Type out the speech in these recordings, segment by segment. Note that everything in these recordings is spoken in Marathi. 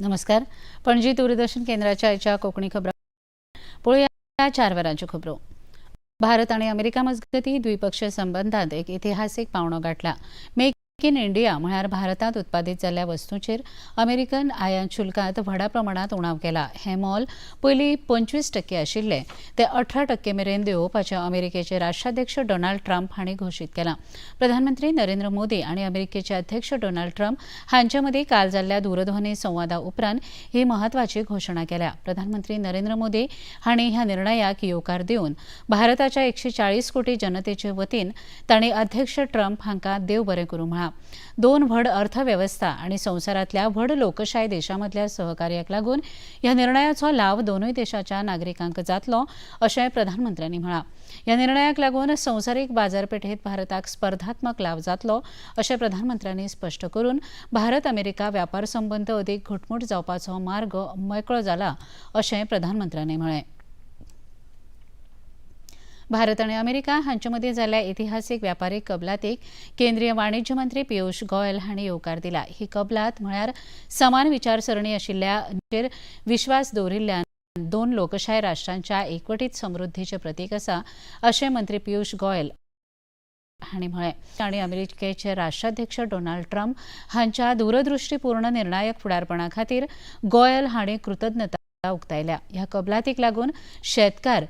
नमस्कार. पणजी दूरदर्शन केंद्राच्या आजच्या कोकणी खबरा पळोवया 4 वरांच्यो खबरो. भारत आणि अमेरिका मजगती द्विपक्षीय संबंधांत एक इतिहासीक पावंडो गाठला. मेक इन इंडिया म्हळ्यार भारतांत उत्पादीत जाल्ल्या वस्तूंचेर अमेरिकन आयात शुल्कांत व्हडा प्रमाणात उणाव केला. हें मोल पयलीं 25% आशिल्लें ते 18% मेरेन देंवोवपाचें अमेरिकेचे राष्ट्राध्यक्ष डोनाल्ड ट्रंप हांणी घोशीत केलां. प्रधानमंत्री नरेंद्र मोदी आनी अमेरिकेचे अध्यक्ष डोनाल्ड ट्रंप हांचे मदीं काल जाल्ल्या दूरध्वनी संवादा उपरांत ही म्हत्वाची घोशणा केल्या. प्रधानमंत्री नरेंद्र मोदी हांणी ह्या निर्णयाक येवकार दिवन भारताच्या 140 कोटी जनतेचे वतीन तांणी अध्यक्ष ट्रंप हांकां देव बरें करूं म्हळां. 2 व्हड अर्थवेवस्था आनी संवसारांतल्या व्हड लोकशाय देशांमदल्या सहकार्याक लागून ह्या निर्णयाचो लाव दोनूय देशाच्या नागरिकांक जातलो अशें प्रधानमंत्र्यांनी म्हळां. ह्या निर्णयाक लागून संवसारीक बाजारपेठेंत भारताक स्पर्धात्मक लाव जातलो अशें प्रधानमंत्र्यांनी स्पश्ट करून भारत अमेरिका व्यापार संबंद अदीक घटमूट जावपाचो मार्ग मेकळो जाला अशें प्रधानमंत्र्यांनी म्हळें. भारत आणि अमेरिका हांचे मदीं जाल्ल्या इतिहासीक व्यापारीक कबलातीक केंद्रीय वाणिज्य मंत्री पियुष गोयल हांणी येवकार दिला. ही कबलात म्हळ्यार समान विचारसरणी आशिल्ल्याचेर विश्वास दवरिल्ल्यान 2 लोकशाय राष्ट्रांच्या एकवटीत समृद्धीचें प्रतीक आसा अशें मंत्री पियुष गोयल हांणी म्हळें. तांणी अमेरिकेचे राष्ट्राध्यक्ष डोनाल्ड ट्रंप हांच्या दूरदृश्टीपूर्ण निर्णायक फुडारपणा खातीर गोयल हांणी कृतज्ञता उक्तायल्या. ह्या कबलातीक लागून शेतकार,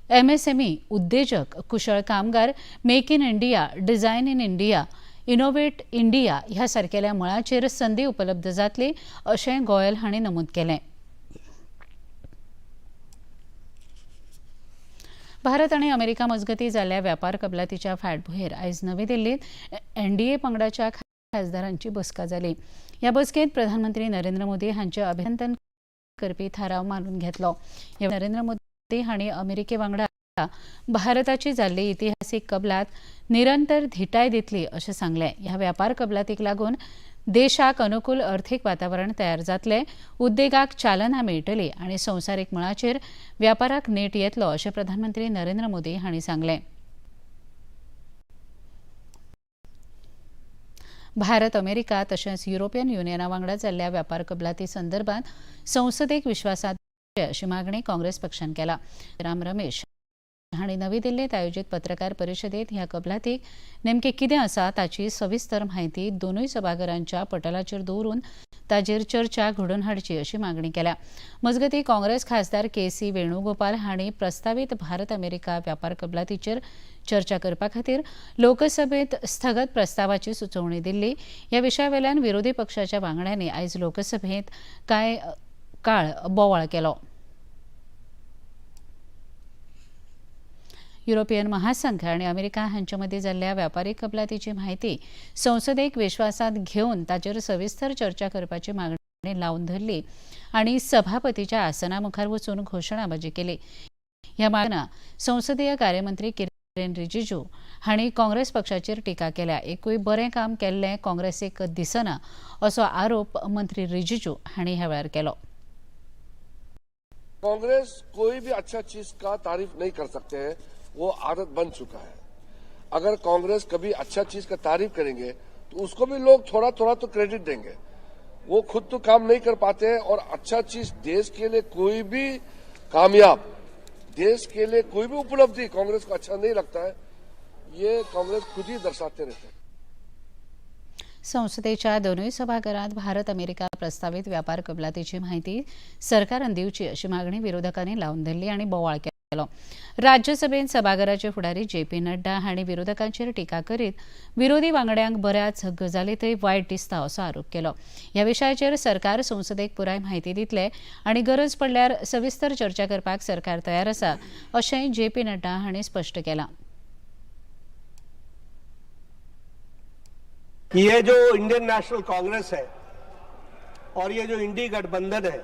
एमएसएमई, उद्देजक, कुशळ कामगार, make in India, design in India, innovate India ह्या सारकेल्या मळांचेर संदी उपलब्ध जातली अशें गोयल हांणी नमूद केलें. भारत आणि अमेरिका मजगती जाल्ल्या व्यापार कबलातीच्या फाटभुंयेर आयज नवी दिल्लींत एनडीए पंगडाच्या खासदारांची बसका जाली. ह्या बसकेंत प्रधानमंत्री नरेंद्र मोदी हांचे अभिनंदन करपी थाराव मानून घेतलो. नरेंद्र मोदी हांणी अमेरिके वांगडा भारताची जाल्ली इतिहासीक कबलात निरंतर धिटाय दितली अशें सांगलें. ह्या व्यापार कबलातीक लागून देशाक अनुकूल अर्थीक वातावरण तयार जातलें, उद्देगाक चालना मेळटली आनी संवसारीक मळाचेर व्यापाराक नेट येतलो अशें प्रधानमंत्री नरेंद्र मोदी हांणी सांगलें. भारत, अमेरिका तशेंच युरोपियन युनियना वांगडा जाल्ल्या व्यापार कबलाती संदर्भात संसदेक विश्वासात अशी मागणी काँग्रेस पक्षान केला. राम रमेश हांणी नवी दिल्लींत आयोजीत पत्रकार परिशदेंत ह्या कबलातीक नेमकें कितें आसा ताची सविस्तर म्हायती दोनूय सभाघरांच्या पटलाचेर दवरून ताचेर चर्चा घडोवन हाडची अशी मागणी केल्या. मजगतीं काँग्रेस खासदार के.सी. वेणुगोपाल हांणी प्रस्तावित भारत अमेरिका व्यापार कबलातीचेर चर्चा करपा खातीर लोकसभेत स्थगत प्रस्तावाची सुचोवणी दिल्ली. ह्या विशयावेल्यान विरोधी पक्षाच्या वांगड्यांनी आयज लोकसभेंत कांय काळ बोवाळ केलो. युरोपियन महासंघ आणि अमेरिका हांचे मदीं जाल्ल्या व्यापारी कबलातीची म्हायती संसदेक विश्वासात घेवन ताचेर सविस्तर चर्चा करपाची मागणी लावन धरली आनी सभापतीच्या आसना मुखार वचून घोशणाबाजी केली. ह्या मागणा संसदीय कार्यमंत्री किरेन रिजिजू हांणी काँग्रेस पक्षाचेर टिका केल्या. एकूय बरें काम केल्लें काँग्रेसीक दिसना असो आरोप मंत्री रिजिजू हांणी ह्या वेळार केलो. कांग्रेस कोई भी अच्छा चीज का तारीफ नहीं कर सकते हैं, वो आदत बन चुका है. अगर कांग्रेस कभी अच्छा चीज का तारीफ करेंगे तो उसको भी लोग थोड़ा थोड़ा तो क्रेडिट देंगे. वो खुद तो काम नहीं कर पाते हैं और अच्छा चीज देश के लिए कोई भी कामयाब, देश के लिए कोई भी उपलब्धि कांग्रेस को अच्छा नहीं लगता है, ये कांग्रेस खुद ही दर्शाते रहते हैं. संसदेच्या दोनूय सभाघरांत भारत अमेरिका प्रस्तावित व्यापार कबलातीची म्हायती सरकारान दिवची अशी मागणी विरोधकांनी लावन धरली आनी बोवाळ केलो. राज्यसभेत सभाघराचे फुडारी जे.पी. नड्डा हांणी विरोधकांचेर टिका करीत विरोधी वांगड्यांक बऱ्याच गजालींतय वायट दिसता असो आरोप केलो. ह्या विशयाचेर सरकार संसदेक पुराय म्हायती दितले आनी गरज पडल्यार सविस्तर चर्चा करपाक सरकार तयार आसा अशें जे.पी. नड्डा हांणी स्पश्ट केलां. ये जो इंडियन नेशनल कांग्रेस है और ये जो इंडी गठबंधन है,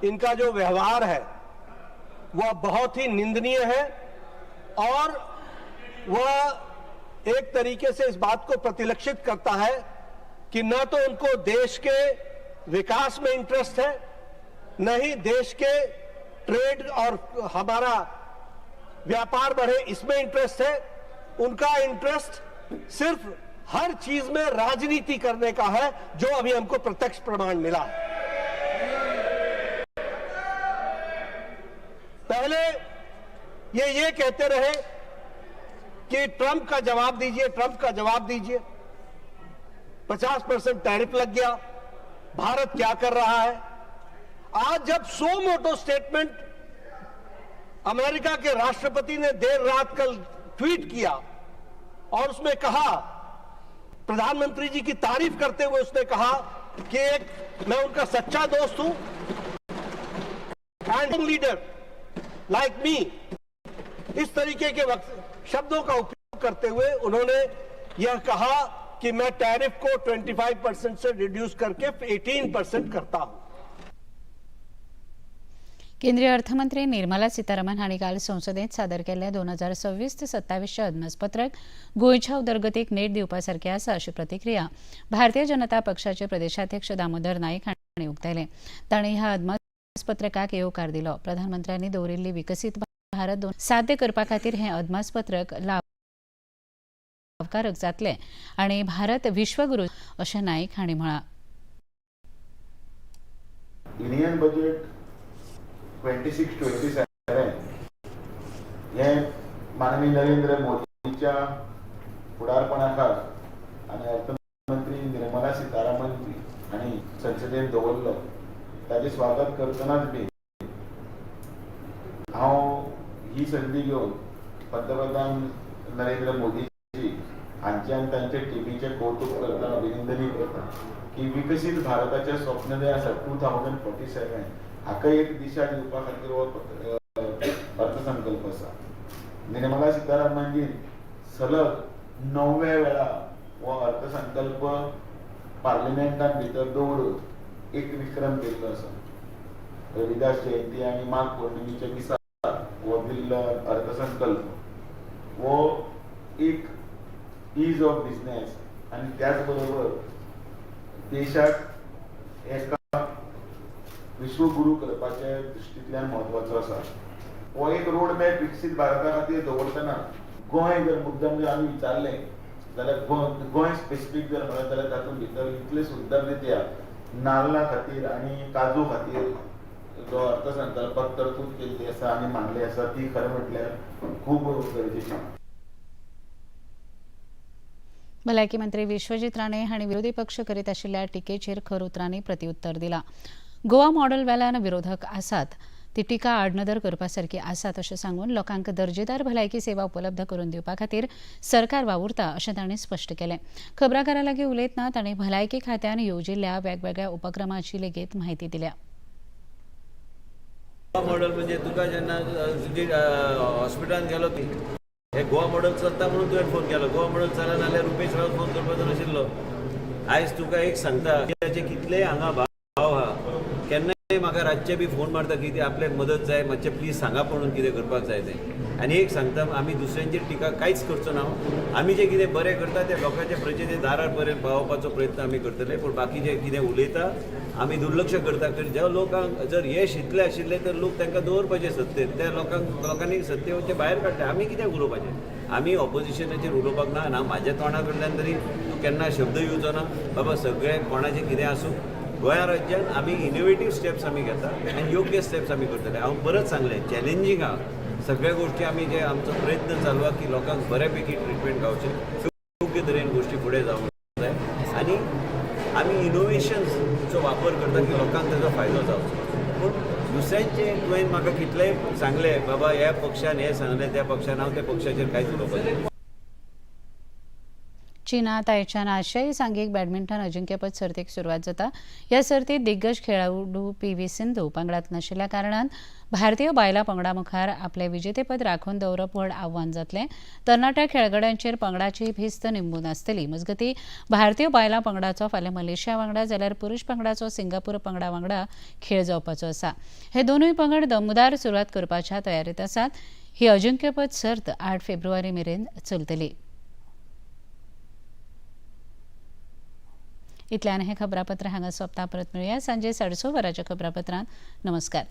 इनका जो व्यवहार है वह बहुत ही निंदनीय है और वह एक तरीके से इस बात को प्रतिलक्षित करता है कि न तो उनको देश के विकास में इंटरेस्ट है, न ही देश के ट्रेड और हमारा व्यापार बढ़े इसमें इंटरेस्ट है. उनका इंटरेस्ट सिर्फ हर चीज में राजनीति करने का है, जो अभी हमको प्रत्यक्ष प्रमाण मिला है. ये कहते रहे कि ट्रंप का जवाब दीजिए, ट्रंप का जवाब दीजिए। 50% टैरिफ लग गया, भारत क्या कर रहा है? आज जब सो मोटो स्टेटमेंट अमेरिका के राष्ट्रपति ने देर रात कल ट्वीट किया और उसमें कहा, प्रधानमंत्री जी की तारीफ करते हुए उसने कहा कि मैं उनका सच्चा दोस्त हूं एंड लीडर लाइक मी, इस तरीके के शब्दों का उपयोग करते हुए उन्होंने यह कहा कि मैं टैरिफ को 25% से रिड्यूस करके 18% करता हूं। केंद्रीय अर्थमंत्री निर्मला सीतारामन हांणी काल संसदेत सादर केल्लें 2026 ते 27 अदमासपत्रक गोंयच्या उदरगतीक नेट दिवपा सारकें आसा अशी प्रतिक्रिया भारतीय जनता पक्षाचे प्रदेशाध्यक्ष दामोदर नायक हांणी उक्तायले। तांणी ह्या अदमासपत्रकाक येवकार दिलो। प्रधानमंत्र्यांनी दवरिल्ली विकसीत भारत साध्य करपा खातीर हें अदमासपत्रक लाभकारक जातलें आनी भारत विश्वगुरू अशें नायक हांणी म्हळां। इंडियन बजेट 26-27 हे माननीय नरेंद्र मोदीच्या फुडारपणाखाल आणि अर्थमंत्री निर्मला सीतारामन जी हांणी संसदेत दवरलो ताचे स्वागत करतनाच बी हांव ही संधी घेवन पंतप्रधान नरेंद्र मोदी जी हांचे आनी तांचे टिमीचे कौतुक करता, अभिनंदनूय करता की विकसीत भारताचे स्वप्न जे आसा 2047 हाका एक दिशा दिवपा खातीर हो अर्थसंकल्प आसा। निर्मला सीतारामन जी सलग 9व्या वेळा हो अर्थसंकल्प पार्लिमेंटान भितर दवरून एक विक्रम केल्लो आसा। रविदास जयंती आनी माघ पौर्णिमेच्या दिसा हो दिल्लो अर्थसंकल्प हो एक ईज ऑफ बिझनेस आनी त्याच बरोबर देशाक एका विश्वगुरू करपाच्या दृश्टींतल्यान म्हत्वाचो आसा। हो एक रोड मॅप विकसीत भारता खातीर दवरतना गोंय जर मुद्दम जर आमी विचारलें जाल्यार गोंय स्पेसिफीक जर म्हणत जाल्यार तातूंत भितर इतले सुद्दां रित्या नाल्ला खातीर आनी काजू खातीर जो अर्थसंकल्पाक तरतूद केल्ली आसा आनी मांडली आसा ती खरें म्हटल्यार खूब गरजेची। भलायकी मंत्री विश्वजीत राणे हांणी विरोधी पक्ष करीत आशिल्ल्या टिकेचेर खर उतरांनी प्रत्युत्तर दिलां। गोवा मॉडेल वेल्यान विरोधक आसात ती टिका आडनदर करपा सारकी आसात अशें सांगून लोकांक दर्जेदार भलायकी सेवा उपलब्ध करून दिवपा खातीर सरकार वावुरता अशें तांणी स्पश्ट केलें। खबराकारां लागीं उलयतना तांणी भलायकी खात्यान येवजिल्ल्या वेगवेगळ्या उपक्रमांची लेगीत म्हायती दिल्या। मॉडेल म्हणजे तुका जेन्ना तुजी हॉस्पिटलांत गेलो हे गोवा मॉडेल चलता म्हणून तुवें फोन केलो। गोवा मॉडेल चलना जाल्यार रुपेश राव फोन करपाचो नाशिल्लो। आयज तुका एक सांगता ताचे कितलेय हांगा भाव आहा, केन्नाय म्हाका रातचे बी फोन मारता की आपल्याक मदत जाय, मातशें प्लीज सांगा पडून कितें करपाक जाय तें। आनी एक सांगता, आमी दुसऱ्यांचेर टिका कांयच करचो ना। आमी जें कितें बरें करता तें लोकांच्या प्रजेच्या दारार पर्यंत पावोवपाचो प्रयत्न आमी करतले, पूण बाकी जें कितें उलयता आमी दुर्लक्ष करता। ज्या लोकांक जर यश इतलें आशिल्लें तर लोक तांकां दवरपाचें सत्तेर, त्या लोकांनी सत्तेवरचे भायर काडटा। आमी कित्याक उलोवपाचें? आमी ऑपोजिशनाचेर उलोवपाक ना म्हाज्या तोंडा कडल्यान तरी तूं केन्ना शब्द येवचो ना बाबा। सगळें कोणाचें कितें आसूं, गोंया राज्यांत आमी इनोवेटीव स्टेप्स आमी घेता आनी योग्य स्टेप्स आमी करतले। हांव परत सांगलें, चॅलेंजींग आहा सगळ्या गोश्टी आमी जे आमचो प्रयत्न चालू आहा की लोकांक बऱ्यापैकी ट्रिटमेंट गावचें, योग्य तरेन गोश्टी फुडें जावंक जाय आनी आमी इनोवेशन्सचो वापर करता की लोकांक ताजो फायदो जावचो। पूण दुसऱ्यांचे तुवें म्हाका कितलेंय सांगलें बाबा ह्या पक्षान हें सांगलें त्या पक्षान, हांव त्या पक्षाचेर कांयच उलोवपाचें। चीनात आयच्यान आशियाई सांघीक बॅडमिंटन अजिंक्यपद सर्तीक सुरवात जाता। ह्या सर्तीत दिग्गज खेळाडू PV सिंधू पंगडात नाशिल्ल्या कारणान भारतीय बायलां पंगडा मुखार आपलें विजेतेपद राखून दवरप व्हड आव्हान जातलें। तरणाट्या खेळगड्यांचेर पंगडाची भिस्त निंबून आसतली। मजगतीं भारतीय बायलां पंगडाचो फाल्यां मलेशिया वांगडा जाल्यार पुरूश पंगडाचो सिंगापूर पंगडा वांगडा खेळ जावपाचो आसा। हे दोनूय पंगड दमदार सुरवात करपाच्या तयारेंत आसात। ही अजिंक्यपद सर्त 8 फेब्रुवारी मेरेन चलतली। इतल्यान हें खबरापत्र हांगा सोंपता। परत मेळुया सांजे 6:30 वरांच्या खबरापत्रांत। नमस्कार।